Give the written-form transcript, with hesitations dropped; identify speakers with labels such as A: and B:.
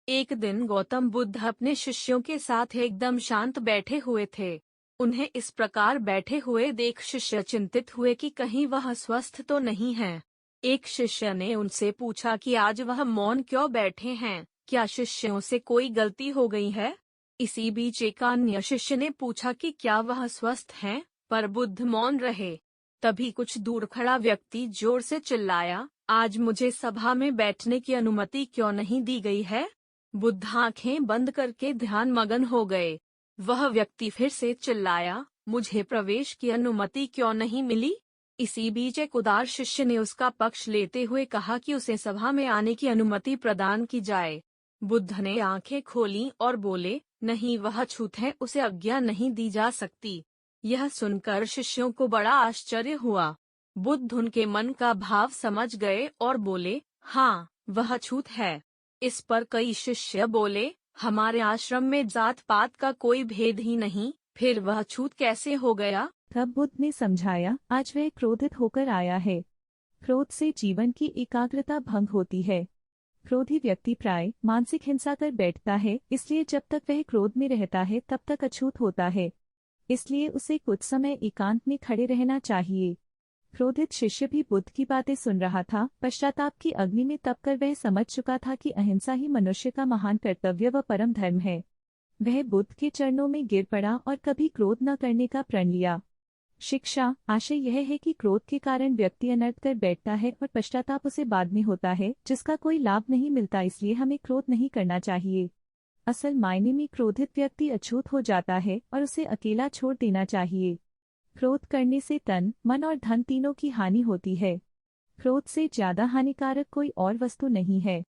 A: एक दिन गौतम बुद्ध अपने शिष्यों के साथ एकदम शांत बैठे हुए थे। उन्हें इस प्रकार बैठे हुए देख शिष्य चिंतित हुए कि कहीं वह स्वस्थ तो नहीं है। एक शिष्य ने उनसे पूछा कि आज वह मौन क्यों बैठे हैं, क्या शिष्यों से कोई गलती हो गई है? इसी बीच एक अन्य शिष्य ने पूछा कि क्या वह स्वस्थ हैं, पर बुद्ध मौन रहे। तभी कुछ दूर खड़ा व्यक्ति जोर से चिल्लाया, आज मुझे सभा में बैठने की अनुमति क्यों नहीं दी गई है? बुद्ध आंखें बंद करके ध्यान मगन हो गए। वह व्यक्ति फिर से चिल्लाया, मुझे प्रवेश की अनुमति क्यों नहीं मिली? इसी बीच एक उदार शिष्य ने उसका पक्ष लेते हुए कहा कि उसे सभा में आने की अनुमति प्रदान की जाए। बुद्ध ने आंखें खोलीं और बोले, नहीं, वह छूत है, उसे आज्ञा नहीं दी जा सकती। यह सुनकर शिष्यों को बड़ा आश्चर्य हुआ। बुद्ध उनके मन का भाव समझ गए और बोले, हाँ, वह छूत है। इस पर कई शिष्य बोले, हमारे आश्रम में जात पात का कोई भेद ही नहीं, फिर वह छूत कैसे हो गया?
B: तब बुद्ध ने समझाया, आज वह क्रोधित होकर आया है। क्रोध से जीवन की एकाग्रता भंग होती है। क्रोधी व्यक्ति प्राय मानसिक हिंसा कर बैठता है, इसलिए जब तक वह क्रोध में रहता है तब तक अछूत होता है। इसलिए उसे कुछ समय एकांत में खड़े रहना चाहिए। क्रोधित शिष्य भी बुद्ध की बातें सुन रहा था। पश्चाताप की अग्नि में तपकर वह समझ चुका था कि अहिंसा ही मनुष्य का महान कर्तव्य व परम धर्म है। वह बुद्ध के चरणों में गिर पड़ा और कभी क्रोध न करने का प्रण लिया। शिक्षा आशय यह है कि क्रोध के कारण व्यक्ति अनर्थ कर बैठता है और पश्चाताप उसे बाद में होता है, जिसका कोई लाभ नहीं मिलता। इसलिए हमें क्रोध नहीं करना चाहिए। असल मायने में क्रोधित व्यक्ति अछूत हो जाता है और उसे अकेला छोड़ देना चाहिए। क्रोध करने से तन, मन और धन तीनों की हानि होती है। क्रोध से ज्यादा हानिकारक कोई और वस्तु नहीं है।